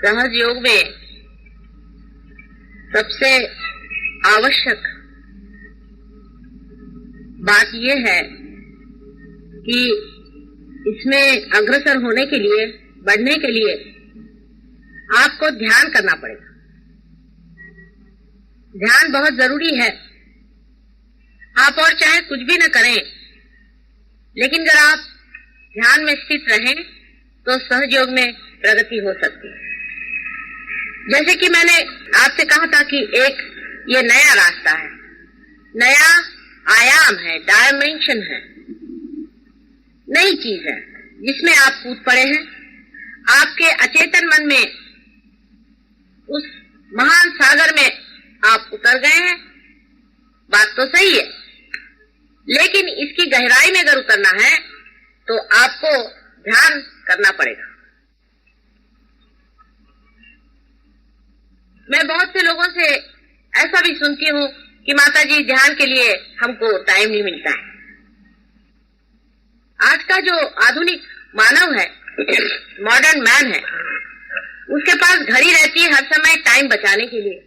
सहज योग में सबसे आवश्यक बात यह है कि इसमें अग्रसर होने के लिए, बढ़ने के लिए आपको ध्यान करना पड़ेगा। ध्यान बहुत जरूरी है। आप और चाहे कुछ भी न करें, लेकिन अगर आप ध्यान में स्थित रहें तो सहज योग में प्रगति हो सकती है। जैसे कि मैंने आपसे कहा था कि एक ये नया रास्ता है, नया आयाम है, डायमेंशन है, नई चीज है जिसमें आप कूद पड़े हैं। आपके अचेतन मन में उस महान सागर में आप उतर गए हैं। बात तो सही है, लेकिन इसकी गहराई में अगर उतरना है तो आपको ध्यान करना पड़ेगा। मैं बहुत से लोगों से ऐसा भी सुनती हूँ कि माता जी ध्यान के लिए हमको टाइम नहीं मिलता है। आज का जो आधुनिक मानव है, मॉडर्न मैन है, उसके पास घड़ी रहती है हर समय टाइम बचाने के लिए,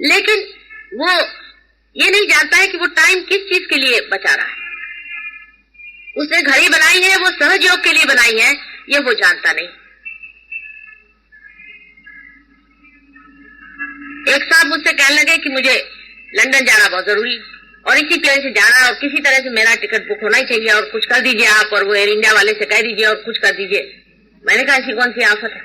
लेकिन वो ये नहीं जानता है कि वो टाइम किस चीज के लिए बचा रहा है। उसने घड़ी बनाई है, वो सहज योग के लिए बनाई है, ये वो जानता नहीं। एक साहब मुझसे कहने लगे कि मुझे लंदन जाना बहुत जरूरी और इसी प्लेन से जाना और किसी तरह से मेरा टिकट बुक होना ही चाहिए और कुछ कर दीजिए आप, और वो एयर इंडिया वाले से कह दीजिए और कुछ कर दीजिए। मैंने कहा ऐसी कौन सी आफत है,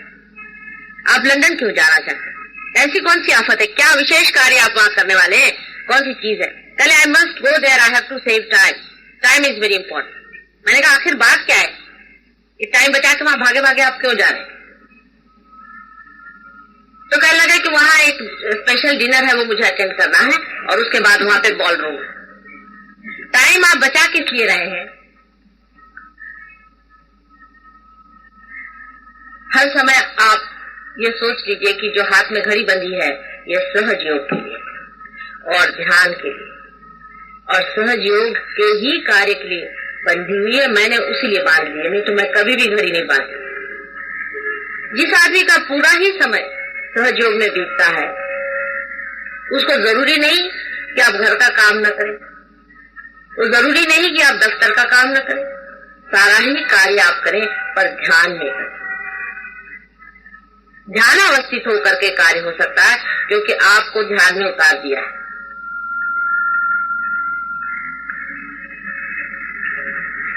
आप लंदन क्यों जाना चाहते हैं? ऐसी कौन सी आफत है? क्या विशेष कार्य आप वहां करने वाले हैं? कौन सी चीज है? कहले I must go there, I have to save time, time is very important. मैंने कहा आखिर बात क्या है, ये टाइम बचा के वहां भागे भागे आप क्यों जा रहे हैं? तो कहने लगे कि वहां एक स्पेशल डिनर है, वो मुझे अटेंड करना है और उसके बाद वहां पे बॉल रूम है। टाइम आप बचा किस लिए रहे हैं? हर समय आप ये सोच लीजिए कि जो हाथ में घड़ी बंधी है ये सहज योग के लिए और ध्यान के लिए और सहज योग के ही कार्य के लिए बंधी हुई है। मैंने उसी लिए बांध ली है, नहीं तो मैं कभी भी घड़ी नहीं बांधती। जिस आदमी का पूरा ही समय सहज योग में बीतता है, उसको जरूरी नहीं कि आप घर का काम न करें, वो जरूरी नहीं कि आप दफ्तर का काम न करें, सारा ही कार्य आप करें पर ध्यान में करें। ध्यान अवस्थित होकर के कार्य हो सकता है, क्योंकि आपको ध्यान में उतार दिया है।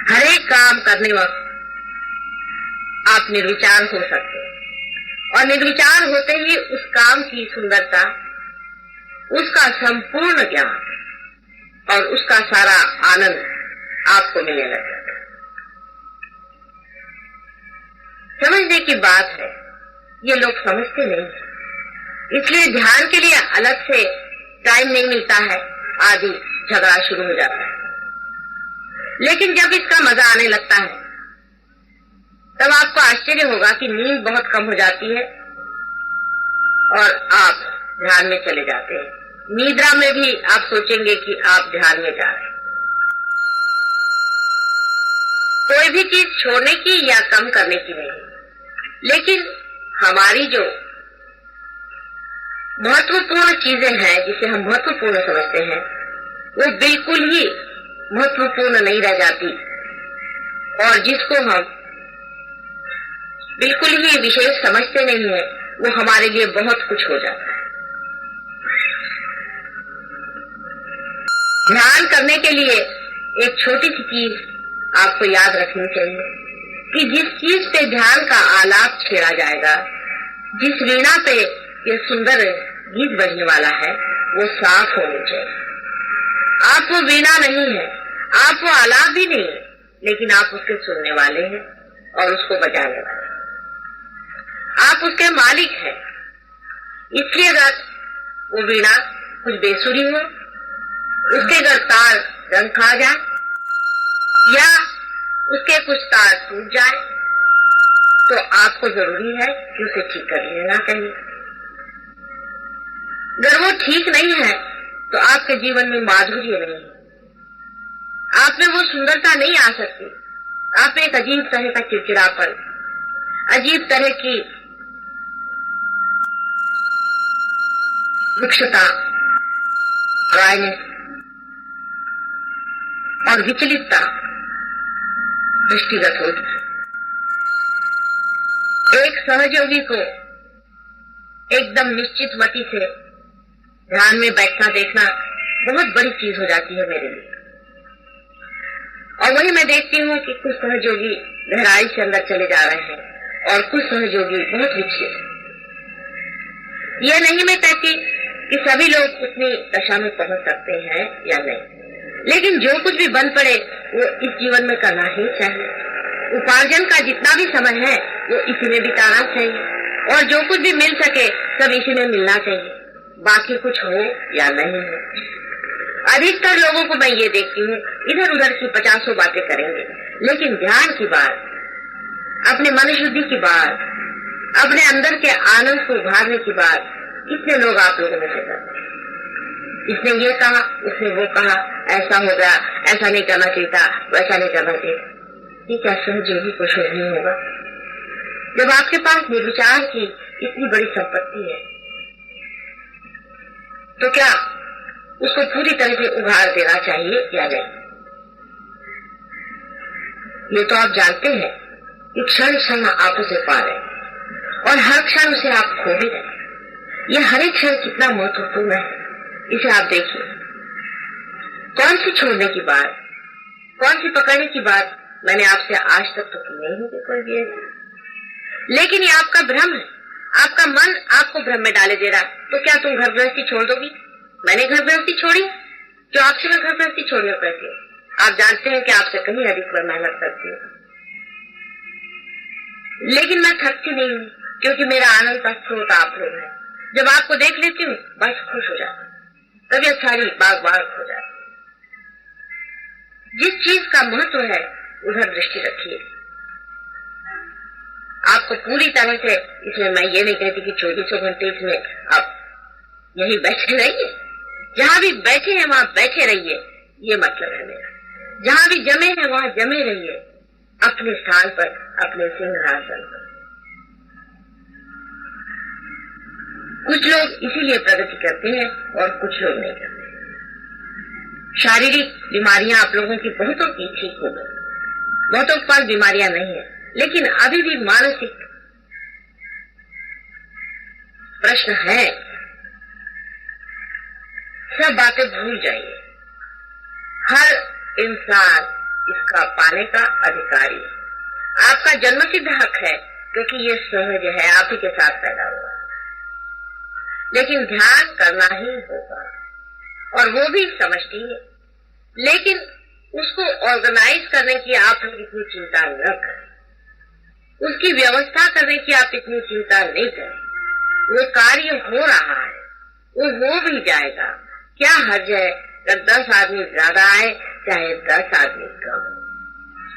हर एक काम करने वक्त आप निर्विचार हो सकते हैं और निर्विचार होते ही उस काम की सुंदरता, उसका संपूर्ण ज्ञान और उसका सारा आनंद आपको मिलने लगता है। समझने की बात है, ये लोग समझते नहीं, इसलिए ध्यान के लिए अलग से टाइम नहीं मिलता है, आदि झगड़ा शुरू हो जाता है। लेकिन जब इसका मजा आने लगता है तब आपको आश्चर्य होगा कि नींद बहुत कम हो जाती है और आप ध्यान में चले जाते हैं। निद्रा में भी आप सोचेंगे कि आप ध्यान में जा रहे हैं। कोई भी चीज छोड़ने की या कम करने की नहीं, लेकिन हमारी जो महत्वपूर्ण चीजें हैं जिसे हम महत्वपूर्ण समझते हैं, वो बिल्कुल ही महत्वपूर्ण नहीं रह जाती और जिसको हम बिल्कुल ही विशेष समझते नहीं है, वो हमारे लिए बहुत कुछ हो जाता है। ध्यान करने के लिए एक छोटी सी चीज आपको याद रखनी चाहिए कि जिस चीज पे ध्यान का आलाप छेड़ा जाएगा, जिस वीणा पे ये सुंदर गीत बजने वाला है, वो साफ होनी चाहिए। आप वो वीणा नहीं है, आप वो आलाप भी नहीं है, लेकिन आप उसके सुनने वाले हैं और उसको बजाने वाले हैं। आप उसके मालिक हैं। इसलिए अगर वो वीणा कुछ बेसुरी हो, उसके अगर तार रंग खा जाए या उसके कुछ तार टूट जाए, तो आपको जरूरी है कि उसे ठीक कर लेना चाहिए। अगर वो ठीक नहीं है तो आपके जीवन में माधुर्य नहीं है, आप में वो सुंदरता नहीं आ सकती। आप में एक अजीब तरह का चिड़चिड़ापन, अजीब तरह की रुक्षता, ड्राइनेस और विचलितता दृष्टिगत होगी। एक सहयोगी को एकदम निश्चित मति से ध्यान में बैठना देखना बहुत बड़ी चीज हो जाती है मेरे लिए। और वही मैं देखती हूँ कि कुछ सहयोगी गहराई से अंदर चले जा रहे हैं और कुछ सहयोगी बहुत विचलित। यह नहीं मैं कहती कि सभी लोग उतनी दशा में पहुंच सकते हैं या नहीं, लेकिन जो कुछ भी बन पड़े वो इस जीवन में करना ही चाहिए। उपार्जन का जितना भी समय है वो इसी में बिताना चाहिए और जो कुछ भी मिल सके सब इसी में मिलना चाहिए, बाकी कुछ हो या नहीं हो। अधिकतर लोगों को मैं ये देखती हूँ इधर उधर की 50 बातें करेंगे, लेकिन ध्यान की बात, अपने मन शुद्धि की बात, अपने अंदर के आनंद को उभारने की बात कितने लोग आप लोगों में से करते हैं। इसने ये कहा, उसने वो कहा, ऐसा हो गया, ऐसा नहीं करना चाहिए था, वैसा नहीं करना चाहिए। ये क्या सहयोगी को शोध नहीं होगा? जब आपके पास निर्विचार की इतनी बड़ी संपत्ति है तो क्या उसको पूरी तरह से उभार देना चाहिए या नहीं? ये तो आप जानते हैं कि क्षण क्षण आप उसे पा रहे हैं और हर क्षण उसे आप खो भी रहे। यह हर एक क्षण कितना महत्वपूर्ण है, इसे आप देखिए। कौन सी छोड़ने की बात, कौन सी पकड़ने की बात मैंने आपसे आज तक तो की नहीं होगी कोई भी ऐसी। लेकिन ये आपका भ्रम है, आपका मन आपको भ्रम में डाले दे रहा। तो क्या तुम घर गृहस्थी छोड़ दोगी? मैंने घर गृहस्थी छोड़ी, जो आपसे मैं घर गृहस्थी छोड़ने पड़ती हूँ। आप जानते हैं कि आपसे कहीं अधिक मैं मेहनत करती हूँ, लेकिन मैं थकती नहीं हूँ क्योंकि मेरा आनंद का स्रोत आप लोग हैं। जब आपको देख लेती हूँ बस खुश हो जाती, तबीयत सारी बाग बाग हो जाती। जिस चीज का महत्व है उधर दृष्टि रखिए। आपको पूरी तरह से, इसमें मैं ये नहीं कहती कि 24 घंटे इसमें आप यही बैठे रहिए, जहां भी बैठे हैं वहां बैठे रहिए, ये मतलब है मेरा। जहां भी जमे हैं वहां जमे रहिए, अपने स्थान पर, अपने सिंहासन पर। कुछ लोग इसीलिए प्रगति करते हैं और कुछ लोग नहीं करते। शारीरिक बीमारियां आप लोगों की बहुतों की ठीक हो गई, बहुतों के पास बीमारियां नहीं है, लेकिन अभी भी मानसिक प्रश्न है। सब बातें भूल जाइए। हर इंसान इसका पाने का अधिकारी है। आपका जन्मसिद्ध हक है क्योंकि ये सहज है, आप ही के साथ पैदा हुआ। लेकिन ध्यान करना ही होगा और वो भी समझती है, लेकिन उसको ऑर्गेनाइज करने की आप इतनी चिंता न करें, उसकी व्यवस्था करने की आप इतनी चिंता नहीं करें। वो कार्य हो रहा है, वो हो भी जाएगा। क्या हर्ज है जब 10 आदमी ज्यादा आए चाहे 10 आदमी कम।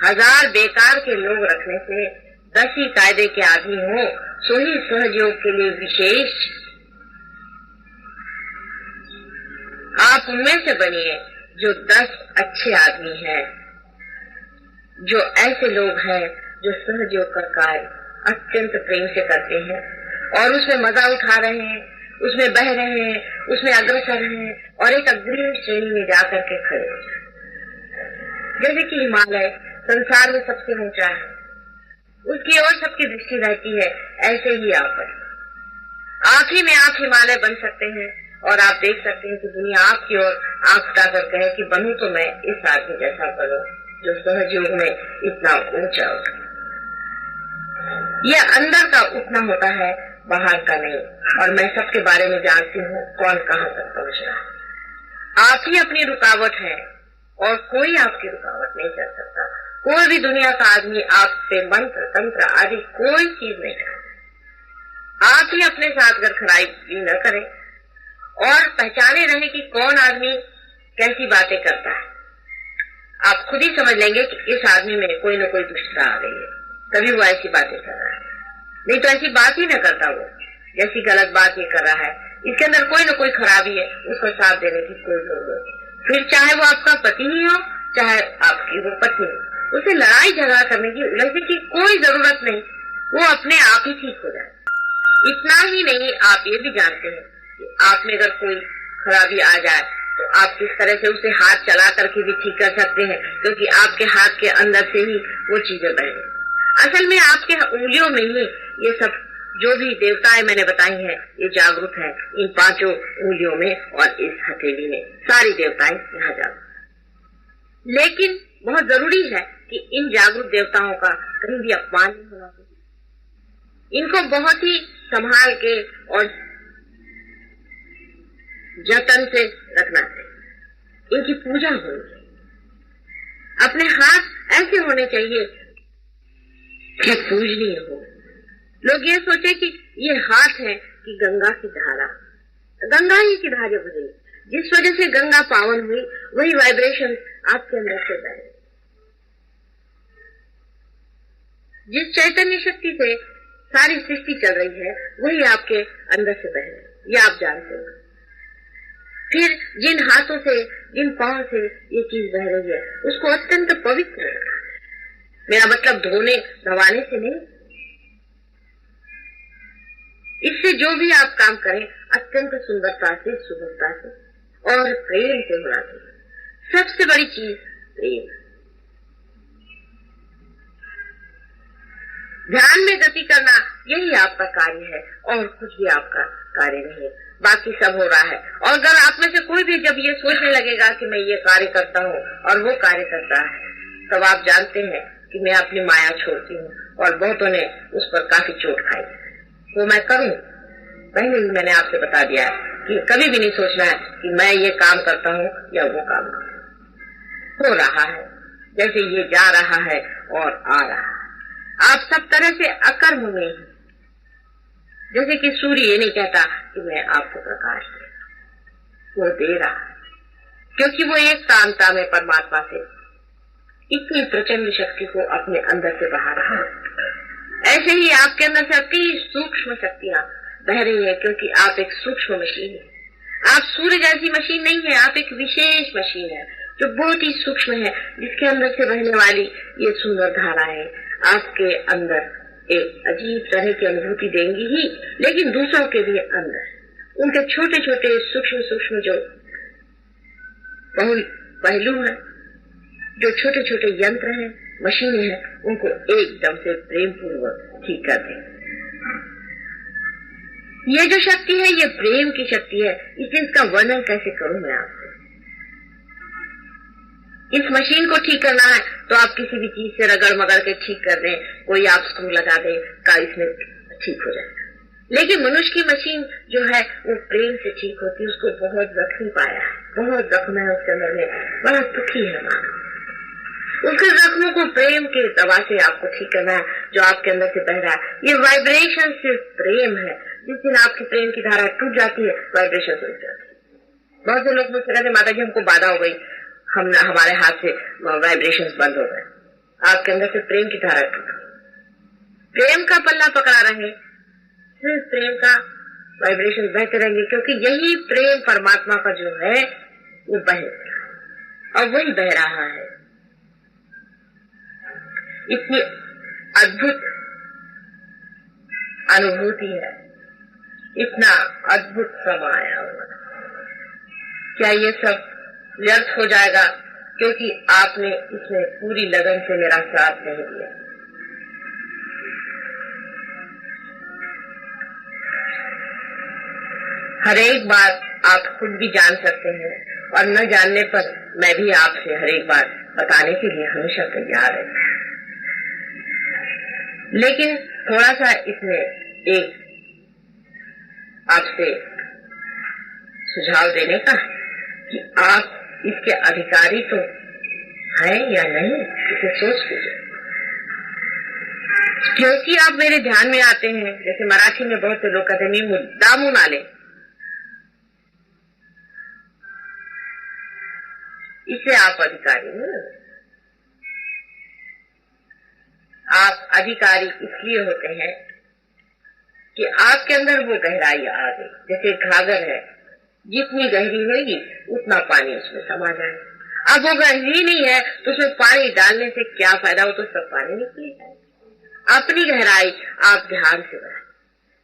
1000 बेकार के लोग रखने से 10 ही कायदे के आदमी हो, सो ही सहयोग के लिए विशेष। आप उनमें से बनिए जो 10 अच्छे आदमी हैं, जो ऐसे लोग हैं जो सहयोग का कार्य अत्यंत प्रेम से करते हैं और उसमें मजा उठा रहे हैं, उसमें बह रहे हैं, उसमें अग्रसर हैं और एक अग्रिम श्रेणी में जाकर के खड़े हो जाए। जैसे कि हिमालय संसार में सबसे ऊंचा है, उसकी ओर सबकी दृष्टि रहती है, ऐसे ही आप ही में आप हिमालय बन सकते हैं और आप देख सकते हैं कि दुनिया आपकी ओर आंख उठाकर कहे कि बनूं तो मैं इस आदमी जैसा बनूं जो सहयोग में इतना ऊंचा उठे। यह अंदर का उठना होता है, बाहर का नहीं। और मैं सबके बारे में जानती हूँ कौन कहाँ तक पहुँच रहा है। आप ही अपनी रुकावट है और कोई आपकी रुकावट नहीं कर सकता। कोई भी दुनिया का आदमी आप पे मंत्र तंत्र आदि कोई चीज नहीं करे। आप ही अपने साथ गरखराई भी न करें और पहचाने रहे कि कौन आदमी कैसी बातें करता है। आप खुद ही समझ लेंगे कि इस आदमी में कोई न कोई दुष्टता आ गई है, तभी वो ऐसी बातें कर रहा है। नहीं तो ऐसी बात ही न करता वो, जैसी गलत बात ये कर रहा है। इसके अंदर कोई न कोई खराबी है, उसको साथ देने की कोई जरूरत नहीं। फिर चाहे वो आपका पति ही हो, चाहे आपकी वो पत्नी हो, उसे लड़ाई झगड़ा करने की, उलझने की कोई जरूरत नहीं। वो अपने आप ही ठीक हो जाए। इतना ही नहीं, आप ये भी जानते हैं कि आप में अगर कोई खराबी आ जाए तो आप किस तरह से उसे हाथ चला करके भी ठीक कर सकते हैं, क्योंकि आपके हाथ के अंदर से ही वो चीजें बह रही। असल में आपके उंगलियों में ही ये सब जो भी देवताएं मैंने बताई हैं ये जागरूक है, इन 5 उंगलियों में और इस हथेली में सारी देवताएं यहाँ जागरूक। लेकिन बहुत जरूरी है कि इन जागरूक देवताओं का कहीं भी अपमान नहीं होना चाहिए। इनको बहुत ही संभाल के और जतन से रखना चाहिए। इनकी पूजा होनी चाहिए। अपने हाथ ऐसे होने चाहिए कि पूजनीय हो। लोग ये सोचे कि ये हाथ है कि गंगा की धारा, गंगा ही की धारा बह जिस वजह से गंगा पावन हुई, वही वाइब्रेशन आपके अंदर से बह। जिस चैतन्य शक्ति से सारी सृष्टि चल रही है वही आपके अंदर से बह रही है, ये आप जानते हो। फिर जिन हाथों से, जिन पांव से ये चीज बह रही है उसको अत्यंत पवित्र रखना है। मेरा मतलब धोने धवाने से नहीं। इससे जो भी आप काम करें अत्यंत सुंदरता से, सुगमता से और प्रेम से होना चाहिए। सबसे बड़ी चीज प्रेम। ध्यान में गति करना यही आपका कार्य है और कुछ भी आपका कार्य नहीं है, बाकी सब हो रहा है। और अगर आप में से कोई भी जब ये सोचने लगेगा कि मैं ये कार्य करता हूँ और वो कार्य करता है, तब आप जानते हैं कि मैं अपनी माया छोड़ती हूँ। और बहुतों ने उस पर काफी चोट खाई। तो मैं करूँ, पहले ही मैंने आपसे बता दिया है कि कभी भी नहीं सोचना है कि मैं ये काम करता हूँ या वो काम करता हूँ। हो रहा है जैसे ये जा रहा है और आ रहा है। आप सब तरह से अकर्म में हैं। जैसे कि सूर्य ये नहीं कहता कि मैं आपको प्रकाश दे, वो दे रहा है, क्योंकि वो एक कामता में परमात्मा से इतनी प्रचंड शक्ति को अपने अंदर से बहा रहा है। ऐसे ही आपके अंदर से अति सूक्ष्म शक्तियां बह रही है, क्योंकि आप एक सूक्ष्म मशीन है। आप सूर्य जैसी मशीन नहीं है, आप एक विशेष मशीन है जो बहुत ही सूक्ष्म है, जिसके अंदर से बहने वाली ये सुंदर धाराएं आपके अंदर एक अजीब तरह की अनुभूति देंगी ही, लेकिन दूसरों के भी अंदर उनके छोटे छोटे सूक्ष्म सूक्ष्म जो पहलू हैं, जो छोटे छोटे यंत्र हैं, मशीनें हैं, उनको एकदम से प्रेम पूर्वक ठीक कर दें। ये जो शक्ति है ये प्रेम की शक्ति है। इसलिए इसका वर्णन कैसे करूं मैं आपसे। इस मशीन को ठीक करना है तो आप किसी भी चीज से रगड़ मगड़ के ठीक कर दें, कोई आप स्क्रू लगा दें का इसमें ठीक हो जाएगा। लेकिन मनुष्य की मशीन जो है वो प्रेम से ठीक होती है। उसको बहुत जख्मी पाया है, बहुत जख्म है उसके अंदर में, बड़ा दुखी है मानो। उसके जख्मों को प्रेम के दवा से आपको ठीक करना है जो आपके अंदर से बह रहा है। ये वाइब्रेशन सिर्फ प्रेम है। जिस दिन आपकी प्रेम की धारा टूट जाती है, वाइब्रेशन रुक जाती है। बहुत से लोग मुझसे कहते माता जी हमको बाधा हो गई, हमारे हाथ से वाइब्रेशंस बंद हो गए। आपके अंदर से प्रेम की धारा टूट गई। प्रेम का पल्ला पकड़ा रहे, सिर्फ प्रेम का वाइब्रेशन बहते रहेंगे, क्योंकि यही प्रेम परमात्मा का जो है वो बह और वही बह रहा है। इतनी अद्भुत अनुभूति है, इतना अद्भुत समय आया हुआ। क्या ये सब व्यर्थ हो जाएगा क्योंकि आपने इसमें पूरी लगन से मेरा साथ नहीं दिया? हर एक बात आप खुद भी जान सकते हैं और न जानने पर मैं भी आपसे हर एक बात बताने के लिए हमेशा तैयार है। लेकिन थोड़ा सा इसमें एक आपसे सुझाव देने का कि आप इसके अधिकारी तो हैं या नहीं, इसे सोच लीजिए। क्योंकि आप मेरे ध्यान में आते हैं, जैसे मराठी में बहुत से लोग कहते हैं मी मुद्दामून आले, इससे आप अधिकारी नहीं। आप अधिकारी इसलिए होते हैं कि आपके अंदर वो गहराई आ गई। जैसे घाघर है, जितनी गहरी होगी उतना पानी उसमें समा जाएगा। अब वो गहरी नहीं है तो उसमें पानी डालने से क्या फायदा, हो तो सब पानी निकल जाए। अपनी गहराई आप ध्यान से बढ़ाएं,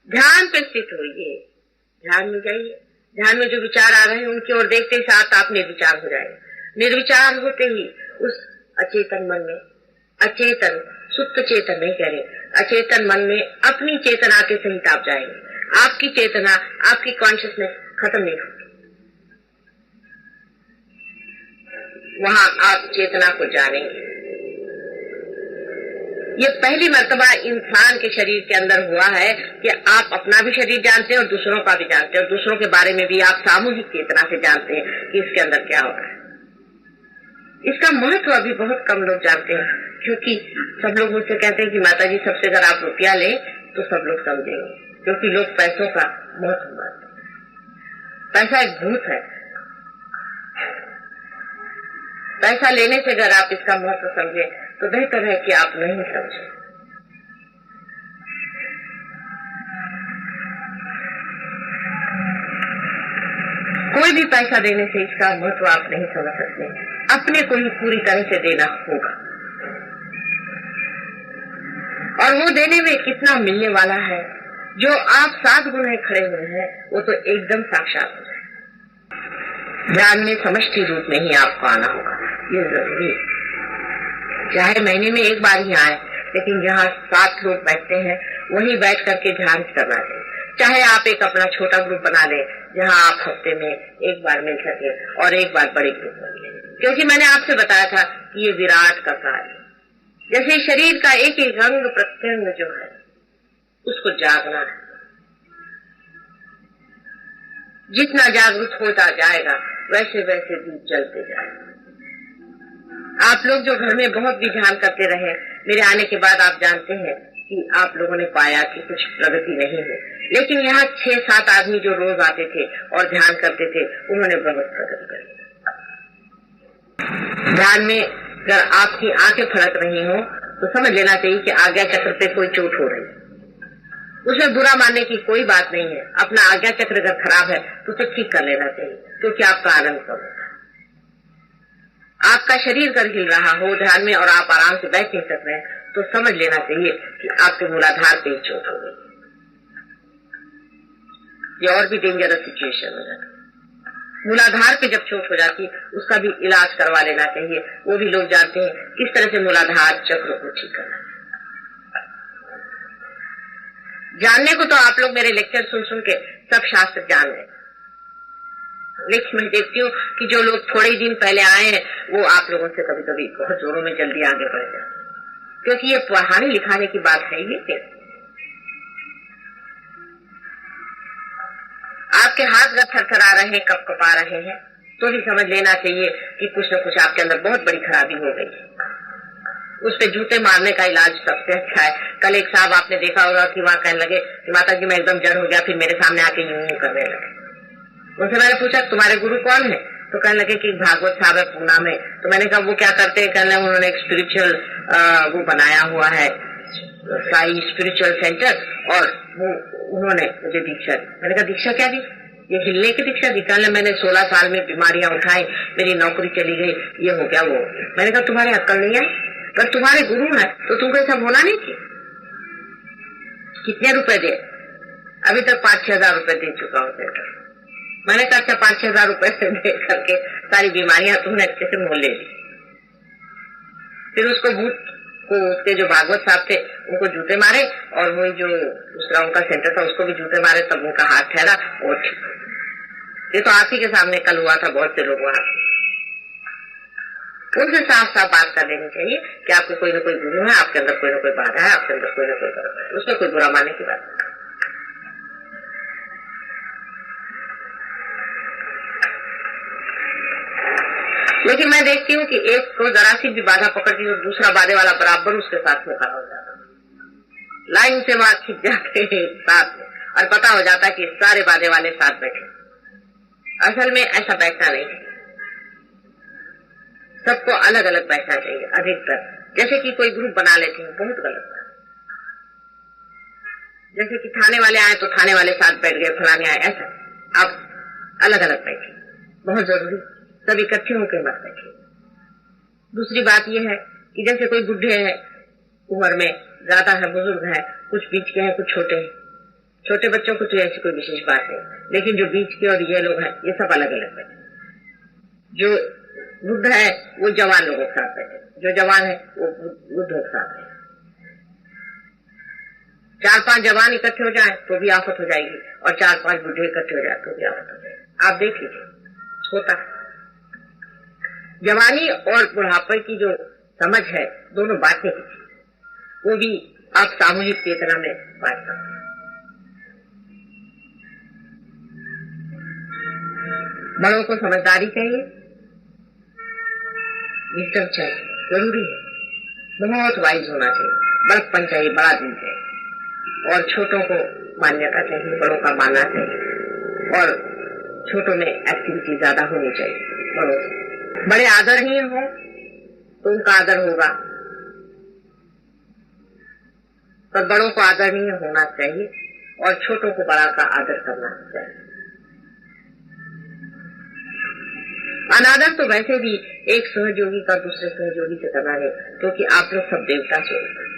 ध्यान पे स्थित होइए, ध्यान में जाइए। ध्यान में जो विचार आ रहे हैं उनकी ओर देखते ही साथ आप निर्विचार हो जाएंगे। निर्विचार होते ही उस अचेतन मन में, अचेतन सुप्त चेतन नहीं कह रहे, अचेतन मन में अपनी चेतना के सहित आप जाएंगे। आपकी चेतना, आपकी कॉन्शियसनेस खत्म नहीं होगी। वहां आप चेतना को जानेंगे। ये पहली मर्तबा इंसान के शरीर के अंदर हुआ है कि आप अपना भी शरीर जानते हैं और दूसरों का भी जानते हैं, और दूसरों के बारे में भी आप सामूहिक चेतना से जानते हैं कि इसके अंदर क्या हो रहा है। इसका महत्व अभी बहुत कम लोग जानते हैं, क्योंकि सब लोग मुझसे कहते हैं कि माता जी सबसे अगर आप रुपया ले तो सब लोग समझेंगे, क्योंकि लोग पैसों का महत्व मानते हैं। पैसा एक भूत है। पैसा लेने से अगर आप इसका महत्व समझे तो बेहतर है कि आप नहीं समझे। कोई भी पैसा देने से इसका महत्व आप नहीं समझ सकते। अपने को ही पूरी तरह से देना होगा, और वो देने में कितना मिलने वाला है। जो आप 7 गुण खड़े हुए हैं वो तो एकदम साक्षात हो जाए। ध्यान में समष्टि रूप में ही आपको आना होगा, ये जरूरी है। चाहे महीने में एक बार ही आए, लेकिन जहाँ 7 लोग बैठते हैं वहीं बैठ करके ध्यान करना चाहिए। चाहे आप एक अपना छोटा ग्रुप बना लें जहाँ आप हफ्ते में एक बार मिल सके और एक बार बड़े ग्रुप बन लें, क्योंकि मैंने आपसे बताया था कि ये विराट का कार्य, जैसे शरीर का एक एक अंग प्रत्यंग जो है उसको जागना है। जितना जागरूक होता जाएगा वैसे वैसे दीप जलते जाएगा। आप लोग जो घर में बहुत भी ध्यान करते रहे, मेरे आने के बाद आप जानते हैं कि आप लोगों ने पाया कि कुछ प्रगति नहीं है, लेकिन यहाँ 6-7 आदमी जो रोज आते थे और ध्यान करते थे उन्होंने बहुत प्रगति करी। ध्यान में अगर आपकी आंखें फड़क रही हो तो समझ लेना चाहिए कि आज्ञा चक्र पे कोई चोट हो रही है। उसमें बुरा मानने की कोई बात नहीं है। अपना आज्ञा चक्र अगर खराब है तो उसे ठीक कर लेना चाहिए, क्योंकि आपका आनंद कम होता है। आपका शरीर अगर हिल रहा हो ध्यान में और आप आराम से बैठ नहीं सक रहे हैं तो समझ लेना चाहिए कि आपके मूलाधार पे ही चोट हो गई। ये और भी डेंजरस सिचुएशन हो जाता है। मूलाधार पे जब चोट हो जाती है उसका भी इलाज करवा लेना चाहिए। वो भी लोग जानते हैं किस तरह से मूलाधार चक्र को ठीक करना है। जानने को तो आप लोग मेरे लेक्चर सुन सुन के सब शास्त्र जान गए, लेकिन मैं देखती हूँ कि जो लोग थोड़े ही दिन पहले आए हैं वो आप लोगों से कभी कभी बहुत जोरों में जल्दी आगे बढ़ जाते हैं, क्योंकि ये पढ़ाने लिखाने की बात है। ये आपके हाथ अगर थरथरा रहे हैं, कपकपा रहे हैं, तो भी समझ लेना चाहिए कि कुछ न कुछ आपके अंदर बहुत बड़ी खराबी हो गई है। उस पे जूते मारने का इलाज सबसे अच्छा है। कल एक साहब आपने देखा होगा कि वहां कहने लगे कि माता जी मैं एकदम जड़ हो गया, फिर मेरे सामने आके यूं करने लगे। उनसे मैंने पूछा तुम्हारे गुरु कौन है, तो कहने लगे कि भागवत साहब है पूना में। तो मैंने कहा वो क्या करते हैं, कहने लगे उन्होंने एक स्पिरिचुअल वो बनाया हुआ है, साई स्पिरिचुअल सेंटर, और वो उन्होंने मुझे दीक्षा दी। मैंने कहा दीक्षा क्या दी, ये हिलने की दीक्षा दी। कहने मैंने 16 साल में बीमारियां उठाई, मेरी नौकरी चली गई, ये हो गया वो। मैंने कहा तुम्हारे अक्ल नहीं है, अगर तुम्हारे गुरु है तो तुमको सब होना नहीं चाहिए। कितने रुपए दे, अभी तक 5-6 हजार रुपए दे चुका हूँ सेंटर। मैंने कहा अच्छा 5-6 हजार रुपए से दे करके सारी बीमारियां तुमने अच्छे से मोल ले ली। फिर उसको भूत को, उसके जो भागवत साहब थे उनको जूते मारे, और वही जो दूसरा उनका सेंटर था उसको भी जूते मारे, तब उनका हाथ ठहरा और ठीक। ये तो आप ही के सामने कल हुआ था, बहुत से लोग वहां। उनसे साफ साफ बात कर लेनी चाहिए कि आपके कोई न कोई गुरु है, आपके अंदर कोई न कोई बाधा है, आपके अंदर कोई न कोई गलत है, उसमें कोई बुरा मानने की बात नहीं। लेकिन मैं देखती हूँ कि एक को जरा सी भी बाधा पकड़ती तो दूसरा बाधे वाला बराबर उसके साथ में खड़ा हो जाता, लाइन से वहां खिंच जाते साथ में, और पता हो जाता कि सारे बाधे वाले साथ बैठे। असल में ऐसा बैठना नहीं है, सबको अलग अलग बैठना चाहिए अधिकतर। जैसे कि कोई ग्रुप बना लेते हैं, बहुत गलत बात। जैसे कि थाने वाले आए तो थाने वाले साथ बैठ गए, फलाने आए, ऐसा आप अलग अलग बैठे, बहुत जरूरी। सब इकट्ठे होकर मत बैठे। दूसरी बात यह है कि जैसे कोई बुढ़े हैं, उम्र में ज्यादा है, बुजुर्ग है, कुछ बीच के हैं, कुछ छोटे हैं, छोटे बच्चों को तो ऐसी कोई विशेष बात नहीं, लेकिन जो बीच के और ये लोग हैं ये सब अलग अलग बैठे। जो वृद्ध है वो जवान लोगों के साथ बैठे, जो जवान है वो वृद्धों के साथ है। 4-5 जवान इकट्ठे हो जाए तो भी आफत हो जाएगी, और 4-5 बुढ़े इकट्ठे हो जाए तो भी आफत हो जाएगी। आप देख लीजिए, होता है। जवानी और बुढ़ापे की जो समझ है दोनों बातें की, वो भी आप सामूहिक चेतना में बात करते हैं। बड़ों को समझदारी चाहिए, विजडम चाहिए, जरूरी है, बहुत वाइज होना चाहिए, बड़प्पन चाहिए, बड़ा दिल चाहिए, और छोटों को मान्यता चाहिए, बड़ों का मानना चाहिए, और छोटों में एक्टिविटी ज्यादा होनी चाहिए। बड़ों से बड़े आदरणीय हो तो उनका आदर होगा, पर बड़ों को आदरणीय होना चाहिए और छोटों को बड़ा का आदर करना चाहिए। अनादर तो वैसे भी एक सहयोगी का दूसरे सहयोगी से करना है, क्योंकि आप लोग सब देवता स्वरूप हैं।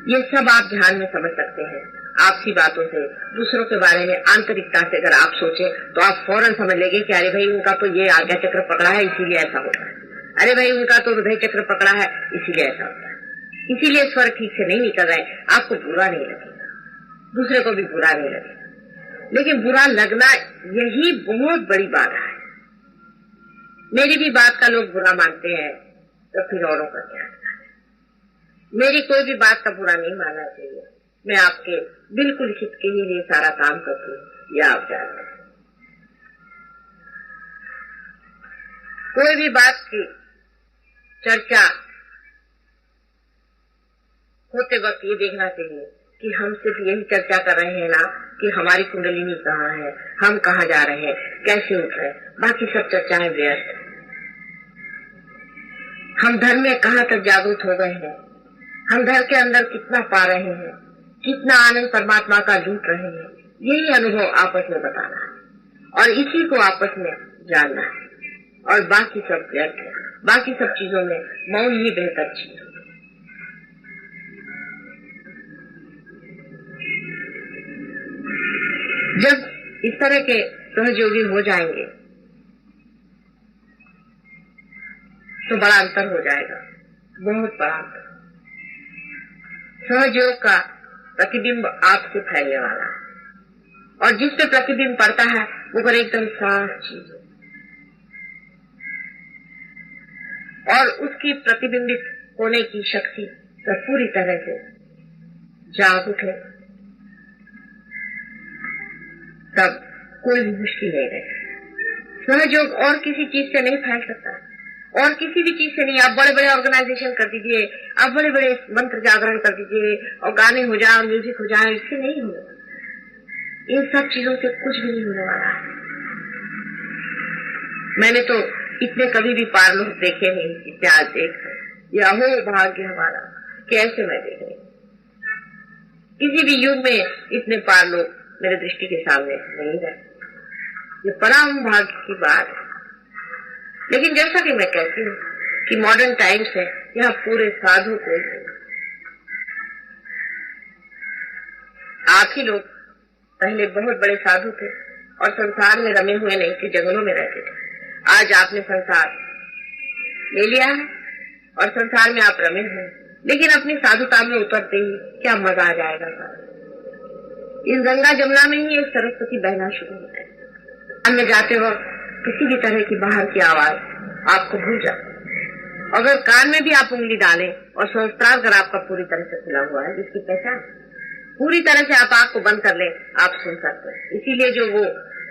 ये सब आप ध्यान में समझ सकते हैं। आपसी बातों से, दूसरों के बारे में आंतरिकता से अगर आप सोचें तो आप फौरन समझ लेंगे कि अरे भाई उनका तो ये आज्ञा चक्र पकड़ा है इसीलिए ऐसा होता है, अरे भाई उनका तो हृदय चक्र पकड़ा है इसीलिए ऐसा होता है, इसीलिए स्वर ठीक से नहीं निकल रहे। आपको बुरा नहीं लगेगा, दूसरे को भी बुरा नहीं लगेगा, लेकिन बुरा लगना यही बहुत बड़ी बात है। मेरी भी बात का लोग बुरा मानते हैं तो फिर औरों का क्या? मेरी कोई भी बात का बुरा नहीं मानना चाहिए। मैं आपके बिल्कुल हित के ही लिए सारा काम करती हूँ, यह आप जानते हैं। कोई भी बात की चर्चा होते वक्त ये देखना चाहिए कि हम सिर्फ यही चर्चा कर रहे हैं ना कि हमारी कुंडलिनी कहाँ है, हम कहाँ जा रहे हैं, कैसे उठ रहे हैं, बाकी सब चर्चाएं व्यर्थ। हम धर्म में कहाँ तक जागरूक हो गए हैं, हम घर के अंदर कितना पा रहे हैं, कितना आनंद परमात्मा का लूट रहे हैं, यही अनुभव आपस में बताना है और इसी को आपस में जानना है, और बाकी सब व्यर्थ है। बाकी सब चीजों में मौन ही बेहतर चीज है। जब इस तरह के सहयोगी हो जाएंगे तो बड़ा अंतर हो जाएगा, बहुत बड़ा अंतर। सहयोग का प्रतिबिंब आपसे फैलने वाला है, और जिस पे प्रतिबिंब पड़ता है वो पर एकदम साफ चीज है, और उसकी प्रतिबिंबित होने की शक्ति तो पूरी तरह से जागरूक है, तब कोई भी मुश्किल नहीं रहे। सहयोग और किसी चीज से नहीं फैल सकता, और किसी भी चीज से नहीं। आप बड़े बड़े ऑर्गेनाइजेशन कर दीजिए, आप बड़े बड़े मंत्र जागरण कर दीजिए और गाने हो जाए, म्यूजिक हो जाए, इससे नहीं होगा। इन सब चीजों से कुछ भी नहीं होने वाला है। मैंने तो इतने कभी भी पार लोग देखे नहीं जितने आज देख रहे, या हो भाग्य हमारा कैसे मैं देख रही। किसी भी युग में इतने पार लोग मेरे दृष्टि के सामने नहीं रहे, ये परम भाग्य की बात है। लेकिन जैसा कि मैं कहती हूँ कि मॉडर्न टाइम्स है, यहाँ पूरे साधु को आप ही लोग पहले बहुत बड़े साधु थे और संसार में रमे हुए नहीं थे, जंगलों में रहते थे। आज आपने संसार ले लिया है और संसार में आप रमे हुए, लेकिन अपनी साधुता में उतरते ही क्या मजा आ जाएगा। इस गंगा जमुना में ही एक सरस्वती बहना शुरू होता है। में जाते वक्त किसी भी तरह की बाहर की आवाज आपको भूल जाए। अगर कान में भी आप उंगली डालें और सहस्त्रार अगर आपका पूरी तरह से खुला हुआ है, जिसकी पहचान पूरी तरह से आप आंख को बंद कर ले, आप सुन सकते हैं। इसीलिए जो वो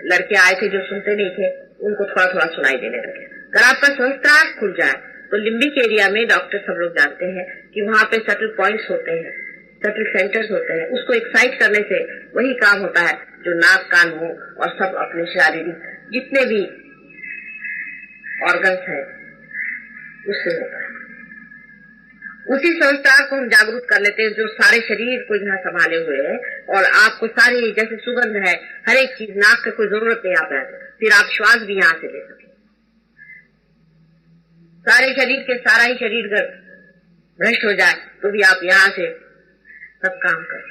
लड़के आए थे जो सुनते नहीं थे, उनको थोड़ा थोड़ा सुनाई देने लगे। अगर आपका सहस्त्रार खुल जाए तो लिम्बिक एरिया में डॉक्टर सब लोग जानते हैं कि वहाँ पे सटल पॉइंट्स होते हैं, सटल सेंटर्स होते हैं। उसको एक्साइट करने से वही काम होता है जो नाक, कान, मुंह और सब अपने शारीरिक जितने भी ऑर्गन्स है उससे होता है। उसी संस्कार को हम जागरूक कर लेते हैं जो सारे शरीर को यहाँ संभाले हुए है, और आपको सारी जैसे सुगंध है, हर एक चीज, नाक की कोई जरूरत नहीं आप है, फिर आप श्वास भी यहाँ से ले सके। सारे शरीर के सारा ही शरीर अगर भ्रष्ट हो जाए तो भी आप यहाँ से सब काम कर।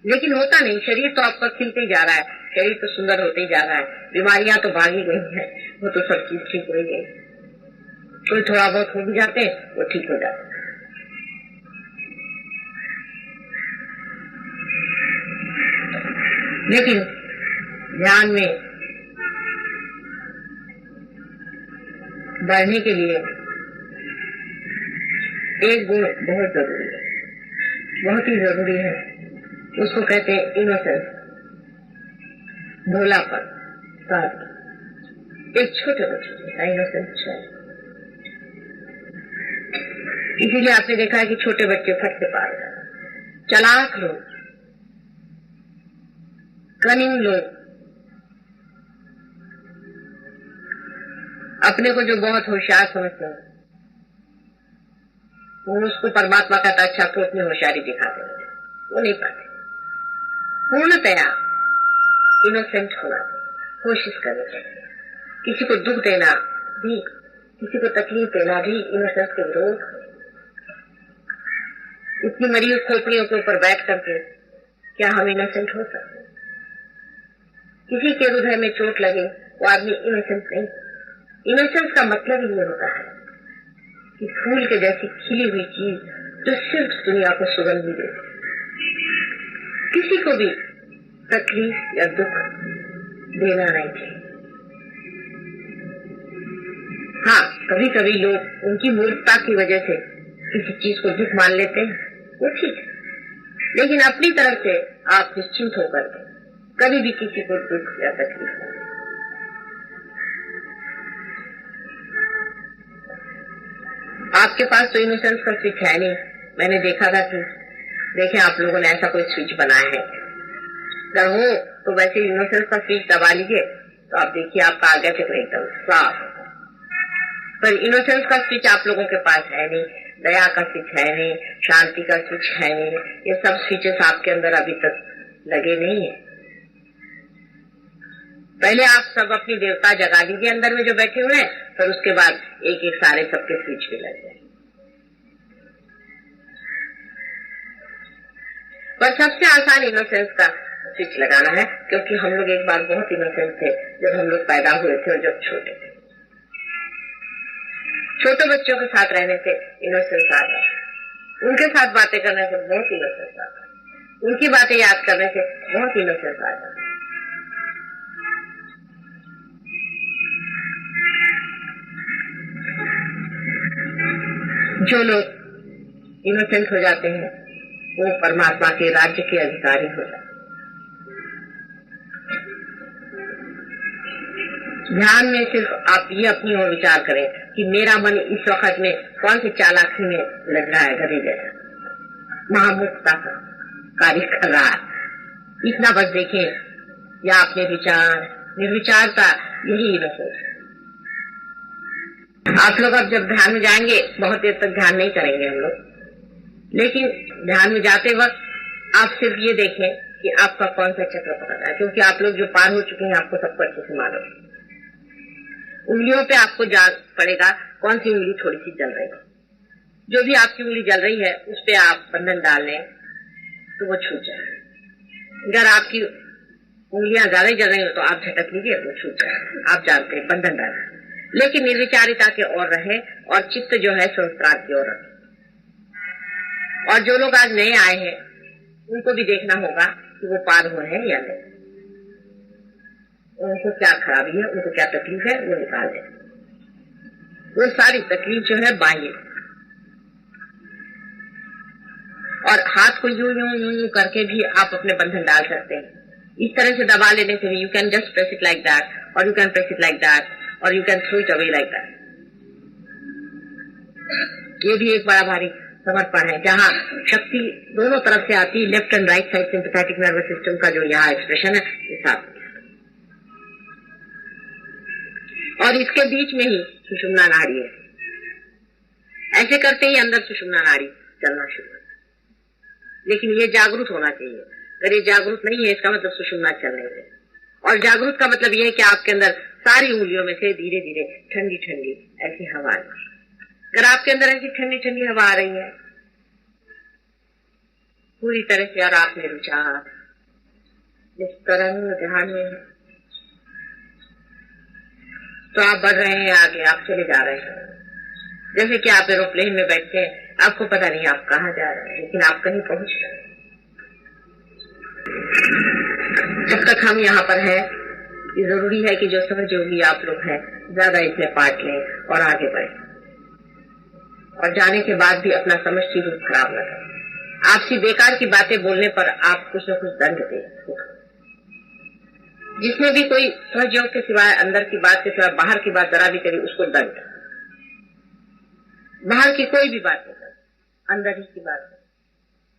लेकिन होता नहीं। शरीर तो आपका खिलते ही जा रहा है, शरीर तो सुंदर होते ही जा रहा है, बीमारियां तो भागी गई है, वो तो सब चीज ठीक हो गई। कोई थोड़ा बहुत हो भी जाते वो ठीक हो जाते। लेकिन ध्यान में बढ़ने के लिए एक गुण बहुत जरूरी है, बहुत ही जरूरी है। उसको कहते हैं इनोसेंस, भोलापन। एक छोटे बच्चे जैसा इनोसेंस है। इसीलिए आपने देखा है कि छोटे बच्चे फट से पार जाते, चालाक लोग, कनिंग लोग, अपने को जो बहुत होशियार समझते हैं, वो उसको परमात्मा कहता अच्छा तो अपनी होशियारी दिखाते हैं, वो नहीं पाते। पूर्णतया इनोसेंट होना कोशिश करनी चाहिए। किसी को दुख देना भी, किसी को तकलीफ देना भी इनोसेंस के विरोध। इतनी मरी खोपड़ियों के ऊपर बैठ करके क्या हम इनोसेंट हो सकते? किसी के हृदय में चोट लगे वो आदमी इनोसेंट नहीं। इनोसेंस का मतलब ये होता है कि फूल के जैसी खिली हुई चीज जो सिर्फ दुनिया को सुगंध देती, किसी को भी तकलीफ या दुख देना नहीं चाहिए। हाँ, कभी कभी लोग उनकी मूर्खता की वजह से किसी चीज को दुख मान लेते हैं, वो ठीक है, लेकिन अपनी तरफ से आप निश्चिंत होकर कभी भी किसी को दुख या तकलीफ नहीं। आपके पास तो इनोसेंस का स्विच है नहीं। मैंने देखा था कि देखें आप लोगों ने ऐसा कोई स्विच बनाया है, अगर हो तो वैसे इनोसेंस का स्विच दबा लीजिए तो आप देखिए आपका आगे से एकदम साफ। पर इनोसेंस का स्विच आप लोगों के पास है नहीं, दया का स्विच है नहीं, शांति का स्विच है नहीं, ये सब स्विचेस आपके अंदर अभी तक लगे नहीं है। पहले आप सब अपनी देवता जगा लीजिए अंदर में जो बैठे हुए हैं, फिर उसके बाद एक एक सारे सबके स्विच भी लग जाए। पर सबसे आसान इनोसेंस का स्विच लगाना है, क्योंकि हम लोग एक बार बहुत इनोसेंट थे जब हम लोग पैदा हुए थे और जब छोटे थे। छोटे बच्चों के साथ रहने से इनोसेंस आ जाता है, उनके साथ बातें करने से बहुत इनोसेंस आता है, उनकी बातें याद करने से बहुत इनोसेंस आ जाता है। जो लोग इनोसेंट हो जाते हैं वो परमात्मा के राज्य के अधिकारी हो जाते हैं। ध्यान में सिर्फ आप ये अपनी ओर विचार करें कि मेरा मन इस वक्त में कौन सी चालाकी में लग रहा है, गधे जैसा महामूर्खता का कार्य कर रहा है, इतना बस देखें। या अपने विचार निर्विचारता, यही इनोसेंस। आप लोग अब जब ध्यान में जाएंगे, बहुत देर तक ध्यान नहीं करेंगे हम लोग, लेकिन ध्यान में जाते वक्त आप सिर्फ ये देखें कि आपका कौन सा चक्र पकड़ रहा है, क्योंकि आप लोग जो पार हो चुके हैं आपको सबको अच्छे से मालूम। उंगलियों पे आपको जान पड़ेगा कौन सी उंगली थोड़ी सी जल रही है। जो भी आपकी उंगली जल रही है उस पे आप बंधन डाल लें तो वो छूट जाए। अगर आपकी उंगलियां ज्यादा जल रही हो तो आप झटक लीजिए, वो छूट जाए। आप जानते हैं बंधन डाल, लेकिन निर्विचारिता के ओर रहे और चित्त जो है संस्कार की ओर रहे। और जो लोग आज नए आए हैं उनको भी देखना होगा कि वो पार हुए हैं या नहीं, उनको क्या खराबी है, उनको क्या तकलीफ है, वो निकाल दें। वो सारी तकलीफ जो है बाह्य, और हाथ को यूं यूं यूं यूं करके भी आप अपने बंधन डाल सकते हैं। इस तरह से दबा लेने से भी you can just press it like that, और you can press it like that, और you can throw it away like that. ये भी एक बड़ा भारी समर्पण है, जहाँ शक्ति दोनों तरफ से आती, left and right side sympathetic nervous system का जो यहाँ एक्सप्रेशन है ये साथ, और इसके बीच में ही सुषुम्ना नाड़ी है। ऐसे करते ही अंदर सुषुम्ना नाड़ी चलना शुरू होता है, लेकिन ये जागरूक होना चाहिए। अगर ये जागरूक नहीं है इसका मतलब सुषुम्ना चल नहीं है। और जागरूक का मतलब ये है कि आपके अंदर सारी उंगलियों में से धीरे धीरे ठंडी ठंडी ऐसी हवा आ रही। अगर आपके अंदर ऐसी ठंडी ठंडी हवा आ रही है पूरी तरह से और आप निर्विचार इस तरंग ध्यान में, तो आप बढ़ रहे हैं आगे, आप चले जा रहे हैं। जैसे कि आप एरोप्लेन में बैठते हैं, आपको पता नहीं आप कहाँ जा रहे हैं, लेकिन आप कहीं पहुंच रहे हैं। जब तक हम यहाँ पर हैं, ये जरूरी है कि जो सहयोगी आप लोग हैं ज्यादा इसमें पार्ट लें और आगे बढ़ें, और जाने के बाद भी अपना समष्टि रूप खराब न करें। आपसी बेकार की बातें बोलने पर आप कुछ न कुछ दंड दें। जिसने भी कोई सहयोग के सिवाय, अंदर की बात के सिवाय बाहर की बात जरा भी करी, उसको दंड। बाहर की कोई भी बात नहीं कर, अंदर ही की बात कर।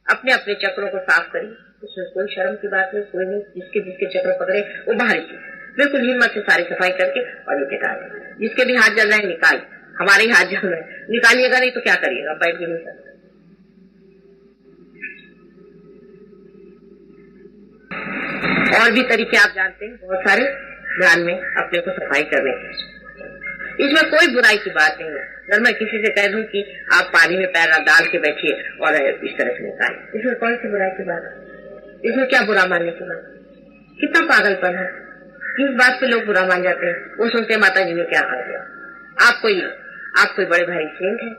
अपने अपने चक्रों को साफ करिए, उसमें कोई शर्म की बात नहीं, कोई नहीं। जिसके जिसके चक्र पकड़े वो बाहरी चीज, बिल्कुल हिम्मत से सारी सफाई करके और नीचे डालें। जिसके भी हाथ जल रहे हैं निकाल, हमारे ही हाथ जल रहे हैं, निकालिएगा नहीं तो क्या करिएगा, बैठ भी नहीं सकते। और भी तरीके आप जानते हैं बहुत सारे, ध्यान में अपने को सफाई करने की। इसमें कोई बुराई की बात नहीं है। अगर मैं किसी से कह दूं कि आप पानी में पैर डाल के बैठिए और इस तरह से निकालें, इसमें कौन सी बुराई की बात है? इसमें क्या बुरा मानने की बात? कितना पागलपन है, किस बात पे लोग बुरा मान जाते हैं। वो सुनते हैं माता जी ने क्या कर दिया। आप कोई बड़े भाई सेंट है,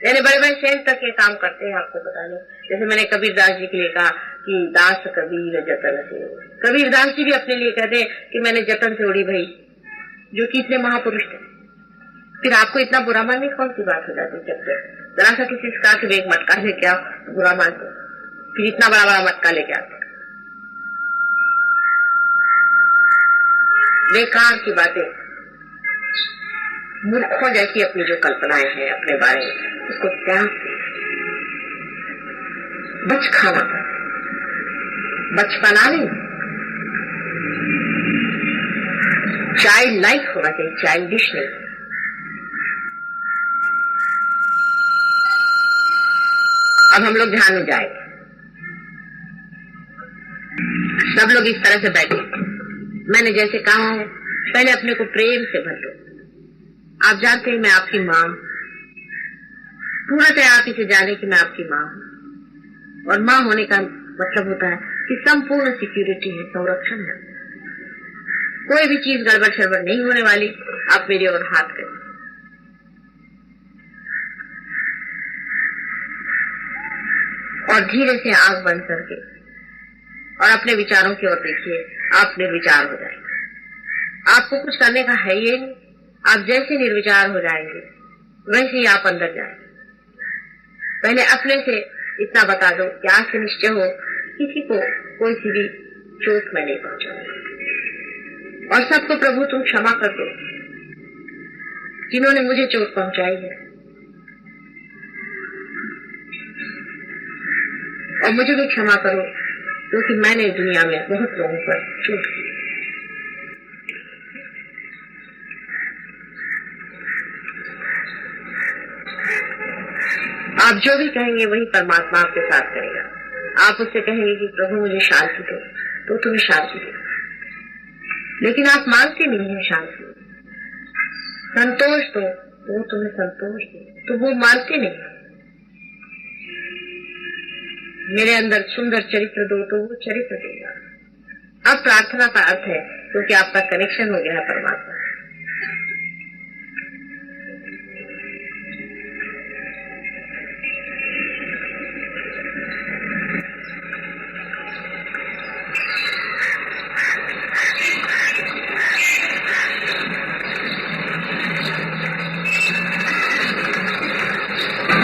यानी बड़े भाई सेंट तक ये काम करते हैं, आपको पता नहीं। जैसे मैंने कबीर दास जी के लिए कहा कि दास कबीर जतन से, कबीर दास जी भी अपने लिए कहते हैं कि मैंने जतन से उड़ी भाई, जो कि इतने महापुरुष थे। फिर आपको इतना बुरा मानने कौन सी बात हो जाती है? जरा सा किसी से कहा कि एक मटका लेके आओ, बुरा मानते, फिर इतना बड़ा बड़ा मटका लेके आते। बेकार की बातें, मूर्खों जैसी अपनी जो कल्पनाएं हैं अपने बारे में, उसको त्याग बच खाना, बचपना नहीं, चाइल्ड लाइक होना चाहिए, चाइल्डिश नहीं। अब हम लोग ध्यान में जाएंगे। सब लोग इस तरह से बैठे, मैंने जैसे कहा है, पहले अपने को प्रेम से भर लो। आप जानते हैं मैं आपकी मां, पूरा आप इसे जाने कि मैं आपकी मां हूं, और मां होने का मतलब होता है कि संपूर्ण सिक्योरिटी है, संरक्षण है। कोई भी चीज गड़बड़ शड़बड़ नहीं होने वाली। आप मेरी ओर हाथ करें, और धीरे से आंख बंद करके और अपने विचारों की ओर देखिए। आप निर्विचार हो जाएंगे। आपको कुछ करने का है ये नहीं। आप जैसे निर्विचार हो जाएंगे वैसे ही आप अंदर जाएंगे। पहले अपने से इतना बता दो कि आज से निश्चय हो, किसी को कोई सी भी चोट मैं नहीं पहुंचाऊंगी, और सबको प्रभु तुम क्षमा कर दो जिन्होंने मुझे चोट पहुंचाई है, और मुझे भी क्षमा करो क्योंकि मैंने दुनिया में बहुत लोगों पर चोट की। आप जो भी कहेंगे वही परमात्मा आपके साथ करेगा। आप उससे कहेंगे कि प्रभु मुझे शांति दो, तो तुम्हें शांति दो। लेकिन आप मांगते नहीं है शांति, संतोष दो तो वो तुम्हें संतोष दे, तो वो मानते नहीं। मेरे अंदर सुंदर चरित्र दो तो वो चरित्र देगा। अब प्रार्थना का अर्थ है क्योंकि आपका कनेक्शन हो गया है परमात्मा।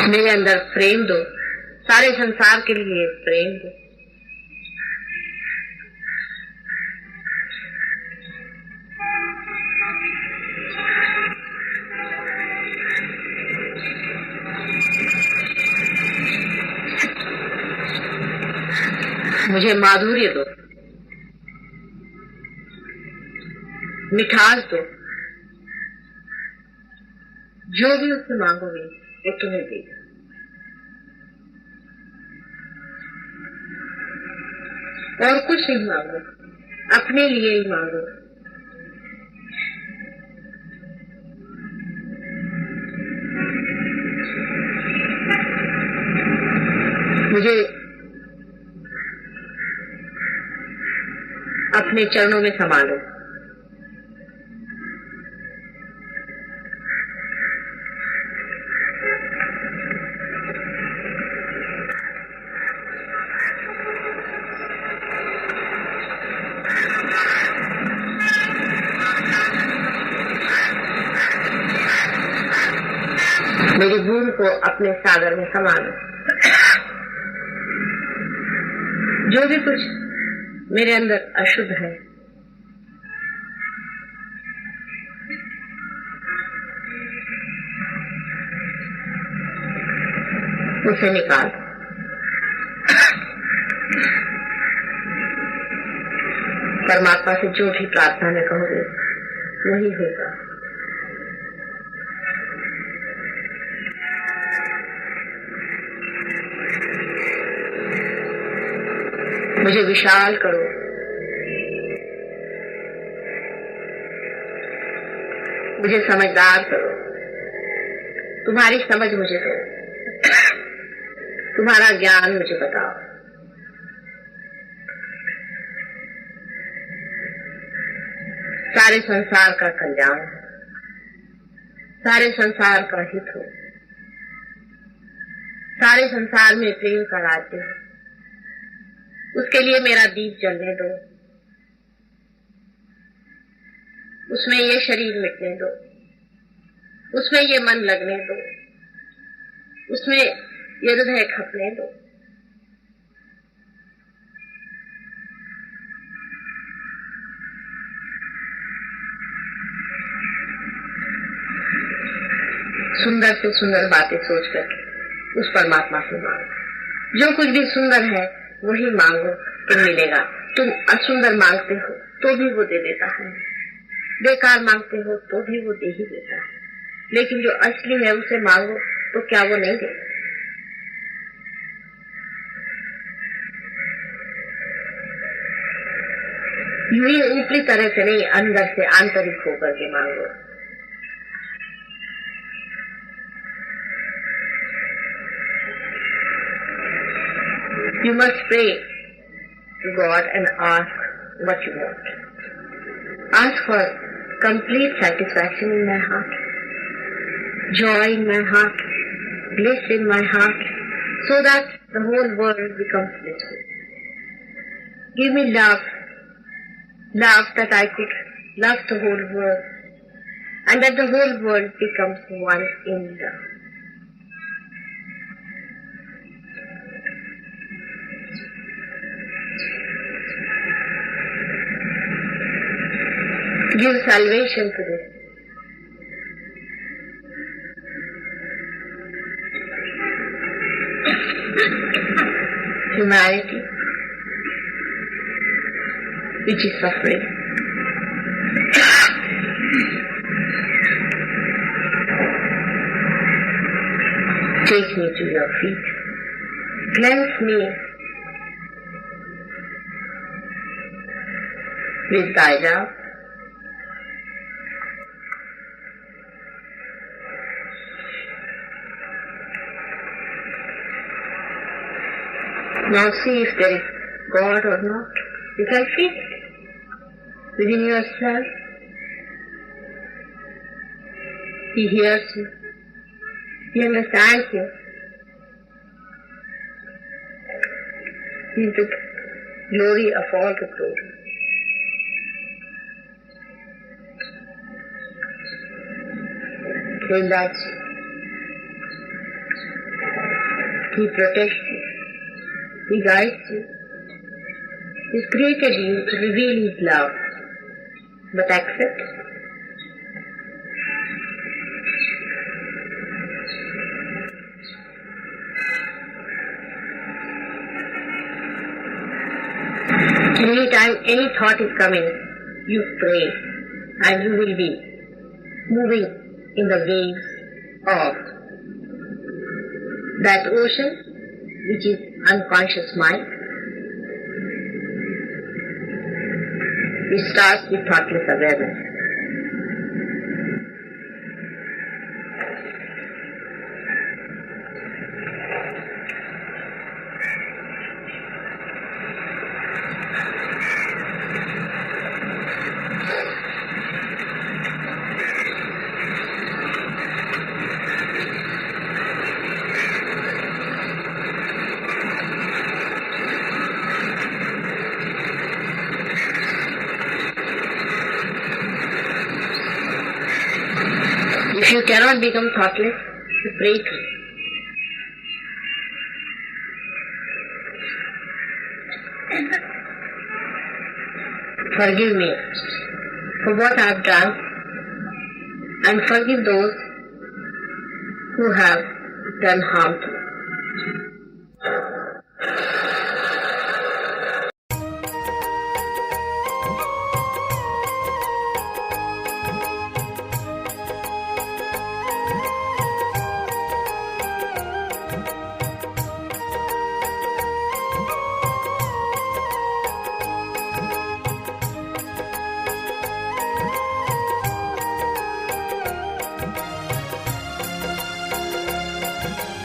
मेरे अंदर प्रेम दो, सारे संसार के लिए प्रेम दो। मुझे माधुर्य दो, मिठास दो, जो भी उससे मांगोगे वो तुम्हें देगा। और कुछ नहीं मांगो, अपने लिए ही मांगो। अपने चरणों में समा लो। मेरी बूंद को अपने सागर में समा लो। जो भी कुछ मेरे अंदर अशुद्ध है उसे निकाल। परमात्मा से जो भी प्रार्थना में कहोगे वही होगा। मुझे विशाल करो, मुझे समझदार करो, तुम्हारी समझ मुझे दो, तुम्हारा ज्ञान मुझे बताओ। सारे संसार का कल्याण, सारे संसार का हित हो, सारे संसार में प्रेम का राज्य हो, उसके लिए मेरा दीप जलने दो, उसमें ये शरीर मिटने दो, उसमें ये मन लगने दो, उसमें ये हृदय खपने दो। सुंदर से सुंदर बातें सोच करके उस परमात्मा से मांगो। जो कुछ भी सुंदर है वही मांगो तो मिलेगा। तुम असुंदर मांगते हो तो भी वो दे देता है, बेकार मांगते हो तो भी वो दे ही देता है, लेकिन जो असली है उसे मांगो तो क्या वो नहीं देगा। यूं ही ऊपरी तरह से नहीं, अंदर से आंतरिक होकर के मांगो। You must pray to God and ask what you want. Ask for complete satisfaction in my heart, joy in my heart, bliss in my heart, so that the whole world becomes blissful. Give me love, love that I could love the whole world, and that the whole world becomes one in love. Give salvation to this. Humanity, which is suffering. Take me to your feet. Cleanse me with thy love. Now see if there is God or not. You can feel it within yourself. He hears you. He understands you. He is the glory of all the glory. He loves you. He protects you. He guides you. He's created you to reveal His love. But accept it. Anytime any thought is coming, you pray and you will be moving in the waves of that ocean which is unconscious mind. It starts with thoughtless awareness. If you cannot become thoughtless, you pray to it. Forgive me for what I have done, and forgive those who have done harm to me.